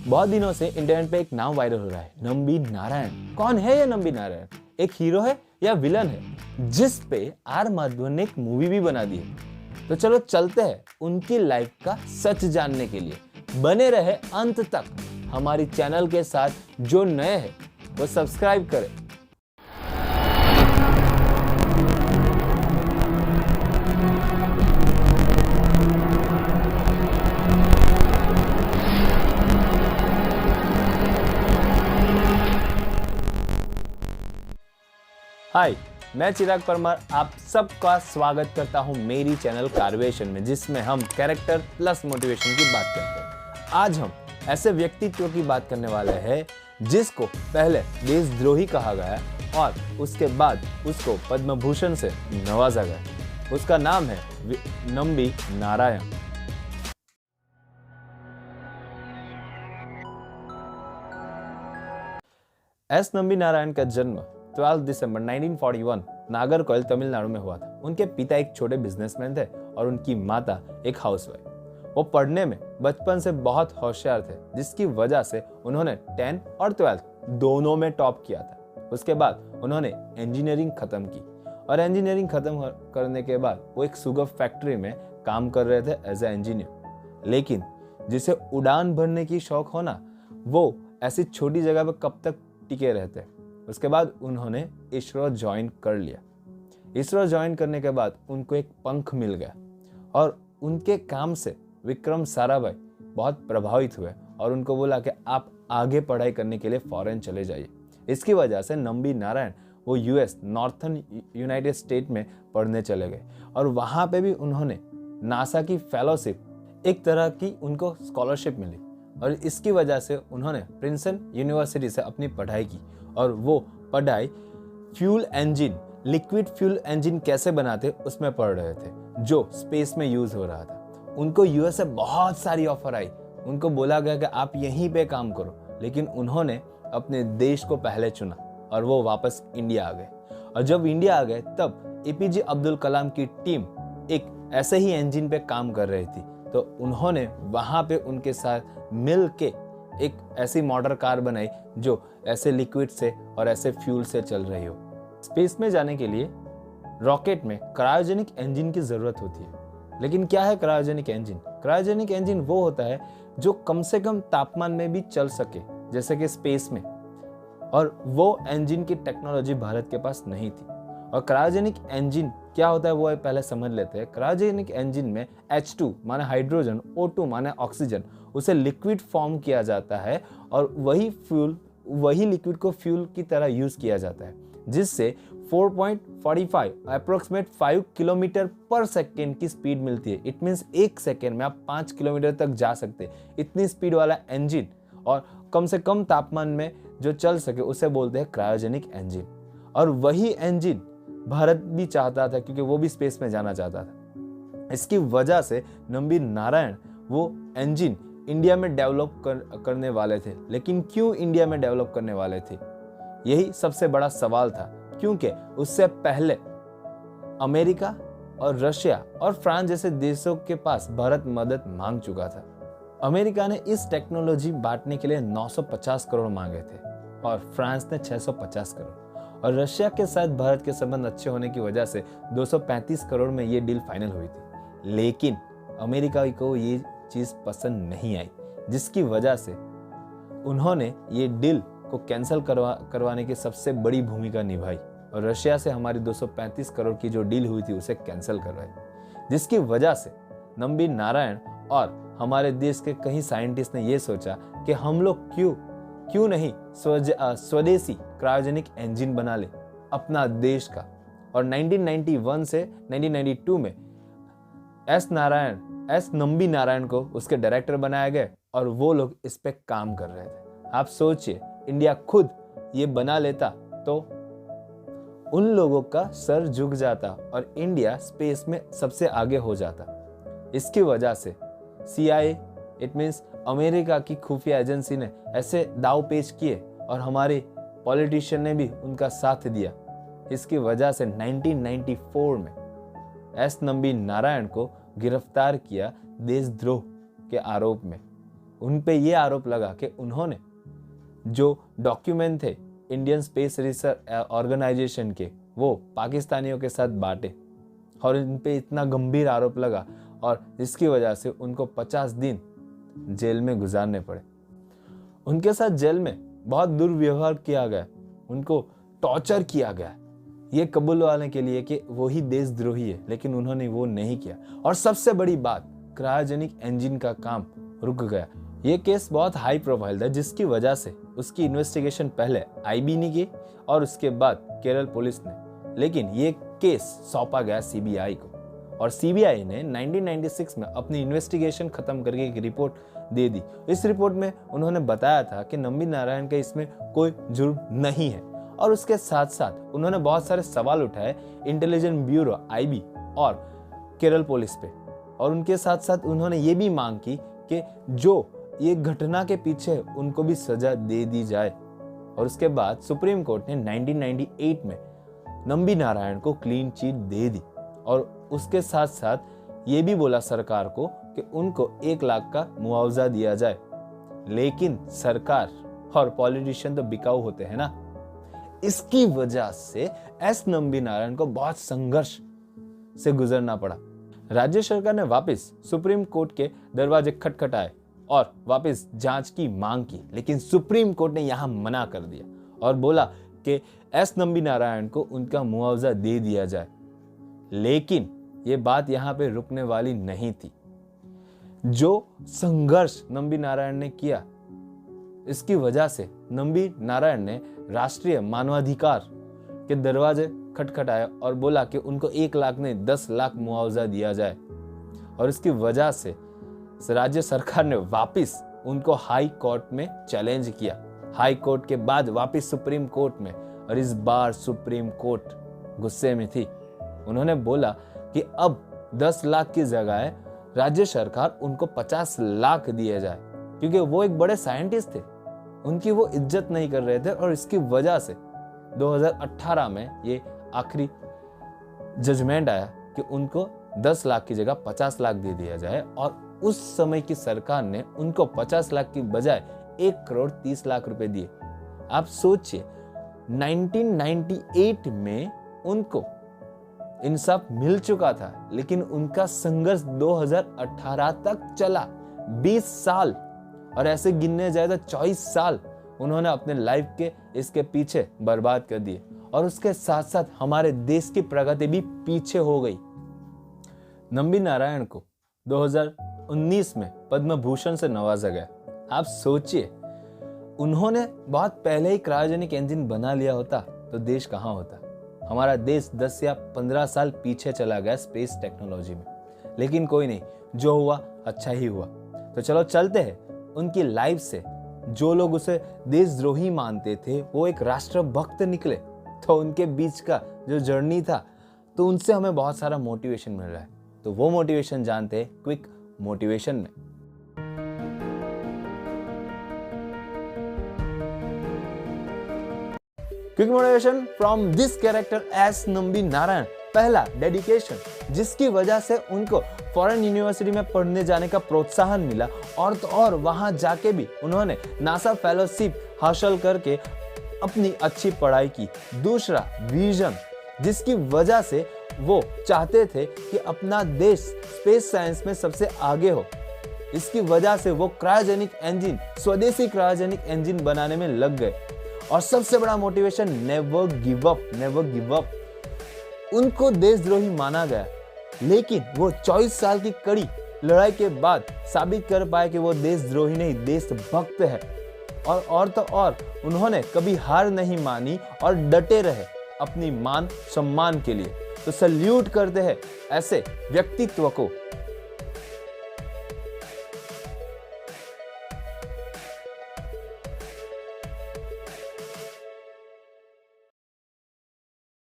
बहुत दिनों से इंटरनेट पे एक नाम वायरल हो रहा है, नंबी नारायण। कौन है ये नंबी नारायण? एक हीरो है या विलन है, जिस पे आर माधवन ने एक मूवी भी बना दी है। तो चलो चलते हैं उनकी लाइफ का सच जानने के लिए। बने रहे अंत तक हमारी चैनल के साथ। जो नए हैं वो सब्सक्राइब करें। हाय, मैं चिराग परमार आप सबका स्वागत करता हूं मेरी चैनल कारवेशन में, जिसमें हम कैरेक्टर प्लस मोटिवेशन की बात करते हैं। आज हम ऐसे व्यक्तित्व की बात करने वाले हैं जिसको पहले देशद्रोही कहा गया और उसके बाद उसको पद्म भूषण से नवाजा गया। उसका नाम है नंबी नारायण। एस नंबी नारायण का जन्म 12 दिसंबर 1941 नागरकोइल तमिलनाडु में हुआ था। उनके पिता एक छोटे बिजनेसमैन थे और उनकी माता एक हाउसवाइफ। वो पढ़ने में बचपन से बहुत होशियार थे, जिसकी वजह से उन्होंने 10 और 12 दोनों में टॉप किया था। उसके बाद उन्होंने इंजीनियरिंग खत्म की और इंजीनियरिंग खत्म करने के बाद वो एक शुगर फैक्ट्री में काम कर रहे थे एज ए इंजीनियर। लेकिन जिसे उड़ान भरने की शौक हो ना, वो ऐसी छोटी जगह पर कब तक टिके रहते। उसके बाद उन्होंने इसरो ज्वाइन कर लिया। इसरो ज्वाइन करने के बाद उनको एक पंख मिल गया और उनके काम से विक्रम साराभाई बहुत प्रभावित हुए और उनको बोला कि आप आगे पढ़ाई करने के लिए फॉरेन चले जाइए। इसकी वजह से नंबी नारायण वो यूएस नॉर्थन यूनाइटेड स्टेट में पढ़ने चले गए और वहाँ पे भी उन्होंने नासा की फेलोशिप, एक तरह की उनको स्कॉलरशिप मिली और इसकी वजह से उन्होंने प्रिंसटन यूनिवर्सिटी से अपनी पढ़ाई की और वो पढ़ाई fuel engine, liquid fuel engine कैसे बनाते उसमें पढ़ रहे थे, जो स्पेस में यूज हो रहा था। उनको यूएस से बहुत सारी ऑफर आई। उनको बोला गया कि आप यहीं पे काम करो, लेकिन उन्होंने अपने देश को पहले चुना और वो वापस इंडिया आ गए। और जब इंडिया आ गए तब एपीजे अब्दुल कलाम की टीम एक ऐसे ही इंजन पे काम कर रही थी, तो उन्होंने वहां पे उनके साथ मिल के एक ऐसी मॉडल कार बनाई जो ऐसे लिक्विड से और ऐसे फ्यूल से चल रही हो। स्पेस में जाने के लिए रॉकेट में क्रायोजेनिक इंजन की जरूरत होती है। लेकिन क्या है क्रायोजेनिक इंजन? क्रायोजेनिक इंजन वो होता है जो कम से कम तापमान में भी चल सके, जैसे कि स्पेस में, और वो इंजन की टेक्नोलॉजी भारत के पास नहीं थी। और क्रायोजेनिक इंजन क्या होता है वो पहले समझ लेते हैं। क्रायोजेनिक इंजन में H2 माने हाइड्रोजन, O2 माने ऑक्सीजन, उसे लिक्विड फॉर्म किया जाता है और वही लिक्विड को फ्यूल की तरह यूज किया जाता है, जिससे 4.45 अप्रोक्सीमेट 5 किलोमीटर पर सेकेंड की स्पीड मिलती है। इट मीन्स एक सेकेंड में आप 5 किलोमीटर तक जा सकते हैं। इतनी स्पीड वाला इंजन और कम से कम तापमान में जो चल सके उसे बोलते हैं क्रायोजेनिक इंजन। और वही इंजन भारत भी चाहता था, क्योंकि वो भी स्पेस में जाना चाहता था। इसकी वजह से नंबी नारायण वो इंजन इंडिया में डेवलप करने वाले थे। लेकिन क्यों इंडिया में डेवलप करने वाले थे, यही सबसे बड़ा सवाल था। क्योंकि उससे पहले अमेरिका और रशिया और फ्रांस जैसे देशों के पास भारत मदद मांग चुका था। अमेरिका ने इस टेक्नोलॉजी बांटने के लिए 950 करोड़ मांगे थे और फ्रांस ने 650 करोड़, और रशिया के साथ भारत के संबंध अच्छे होने की वजह से 235 करोड़ में ये डील फाइनल हुई थी। लेकिन अमेरिका को ये चीज पसंद नहीं आई, जिसकी वजह से उन्होंने ये डील को कैंसिल करवाने की सबसे बड़ी भूमिका निभाई और रशिया से हमारी 235 करोड़ की जो डील हुई थी उसे कैंसिल करवाई, जिसकी वजह से नंबी नारायण और हमारे देश के कई साइंटिस्ट ने यह सोचा कि हम लोग क्यों नहीं स्वदेशी क्रायोजेनिक इंजन बना ले अपना देश का। और 1991 से 1992 में एस नंबी नारायण को उसके डायरेक्टर बनाया गया और वो लोग इस पे काम कर रहे थे। आप सोचिए, इंडिया खुद ये बना लेता तो उन लोगों का सर झुक जाता और इंडिया स्पेस में सबसे आगे हो जाता। इसकी वजह से CIA, इट मीन्स अमेरिका की खुफिया एजेंसी ने ऐसे दाव पेच किए और हमारे पॉलिटिशियन ने भी उनका साथ दिया। इसकी वजह से 1994 में एस नंबी नारायण को गिरफ्तार किया देशद्रोह के आरोप में। उन पे ये आरोप लगा कि उन्होंने जो डॉक्यूमेंट थे इंडियन स्पेस रिसर्च ऑर्गेनाइजेशन के, वो पाकिस्तानियों के साथ बांटे, और इन पे इतना गंभीर आरोप लगा और इसकी वजह से उनको 50 दिन जेल में गुजारने पड़े। उनके साथ जेल में बहुत दुर्व्यवहार किया गया, उनको टॉर्चर किया गया, ये कबूलवाने के लिए कि वो ही देशद्रोही है, लेकिन उन्होंने वो नहीं किया। और सबसे बड़ी बात, क्रायोजेनिक इंजन का काम रुक गया। ये केस बहुत हाई प्रोफाइल था, जिसकी वजह से उसकी इन्वेस्टिगेशन पहले आईबी ने की और उसके बाद केरल पुलिस ने, लेकिन ये केस सौंपा गया सीबीआई को, और सीबीआई ने 1996 में अपनी इन्वेस्टिगेशन खत्म करके एक रिपोर्ट दे दी। इस रिपोर्ट में उन्होंने बताया था कि नंबी नारायण का इसमें कोई जुर्म नहीं है, और उसके साथ साथ उन्होंने बहुत सारे सवाल उठाए इंटेलिजेंस ब्यूरो आईबी और केरल पुलिस पे, और उनके साथ साथ उन्होंने ये भी मांग की कि जो ये घटना के पीछे उनको भी सजा दे दी जाए। और उसके बाद सुप्रीम कोर्ट ने 1998 में नंबी नारायण को क्लीन चिट दे दी, और उसके साथ साथ ये भी बोला सरकार को कि उनको 1 लाख का मुआवजा दिया जाए। लेकिन सरकार और पॉलिटिशियन तो बिकाऊ होते हैं ना, इसकी वजह से एस नंबी नारायण को बहुत संघर्ष से गुजरना पड़ा। राज्य सरकार ने वापस सुप्रीम कोर्ट के दरवाजे खटखटाए और वापस जांच की मांग की, लेकिन सुप्रीम कोर्ट ने यहां मना कर दिया और बोला कि एस नंबी नारायण को उनका मुआवजा दे दिया जाए। लेकिन ये बात यहां पे रुकने वाली नहीं थी। जो संघर्ष नंबी नारायण ने किया, इसकी वजह से नंबी नारायण ने राष्ट्रीय मानवाधिकार के दरवाजे खटखटाए और बोला कि उनको 1 लाख नहीं 10 लाख मुआवजा दिया जाए। और इसकी वजह से राज्य सरकार ने वापस उनको हाई कोर्ट में चैलेंज किया, हाई कोर्ट के बाद वापस सुप्रीम कोर्ट में, और इस बार सुप्रीम कोर्ट गुस्से में थी। उन्होंने बोला कि अब 10 लाख की जगह राज्य सरकार उनको 50 लाख दिए जाए, क्योंकि वो एक बड़े साइंटिस्ट थे, उनकी वो इज्जत नहीं कर रहे थे। और इसकी वजह से 2018 में ये आखिरी जजमेंट आया कि उनको 10 लाख की जगह 50 लाख दे दिया जाए, और उस समय की सरकार ने उनको 50 लाख की बजाय 1 करोड़ 30 लाख रुपए दिए। आप सोचिए 1998 में उनको इंसाफ मिल चुका था, लेकिन उनका संघर्ष 2018 तक चला, 20 साल, और ऐसे गिनने जाए तो 24 साल उन्होंने अपने लाइफ के इसके पीछे बर्बाद कर दिए। और उसके साथ साथ हमारे देश की प्रगति भी पीछे हो गई। नंबी नारायण को 2019 में पद्म भूषण से नवाजा गया। आप सोचिए, उन्होंने बहुत पहले ही क्रायोजेनिक इंजन बना लिया होता तो देश कहां होता। हमारा देश 10 या 15 साल पीछे चला गया स्पेस टेक्नोलॉजी में। लेकिन कोई नहीं, जो हुआ अच्छा ही हुआ। तो चलो चलते हैं उनकी लाइफ से। जो लोग उसे देशद्रोही मानते थे वो एक राष्ट्रभक्त निकले। तो उनके बीच का जो जर्नी था, तो उनसे हमें बहुत सारा मोटिवेशन मिल रहा है। तो वो मोटिवेशन जानते हैं क्विक मोटिवेशन में। Quick motivation from this character S Nambi Narayan. पहला, डेडिकेशन, जिसकी वजह से उनको फॉरेन यूनिवर्सिटी में पढ़ने जाने का प्रोत्साहन मिला, और तो और वहां जाके भी उन्होंने नासा फेलोशिप हासिल करके अपनी अच्छी पढ़ाई की। दूसरा, विजन, जिसकी वजह से वो चाहते थे कि अपना देश स्पेस साइंस में सबसे आगे हो। इसकी वजह से वो क्रायोजेनिक इंजन, स्वदेशी क्रायोजेनिक इंजन बनाने में लग गए। और सबसे बड़ा motivation, never give up, never give up. उनको देशद्रोही माना गया, लेकिन वो 24 साल की कड़ी लड़ाई के बाद साबित कर पाए कि वो देशद्रोही नहीं, देशभक्त है। और तो और उन्होंने कभी हार नहीं मानी और डटे रहे अपनी मान सम्मान के लिए। तो सल्यूट करते हैं ऐसे व्यक्तित्व को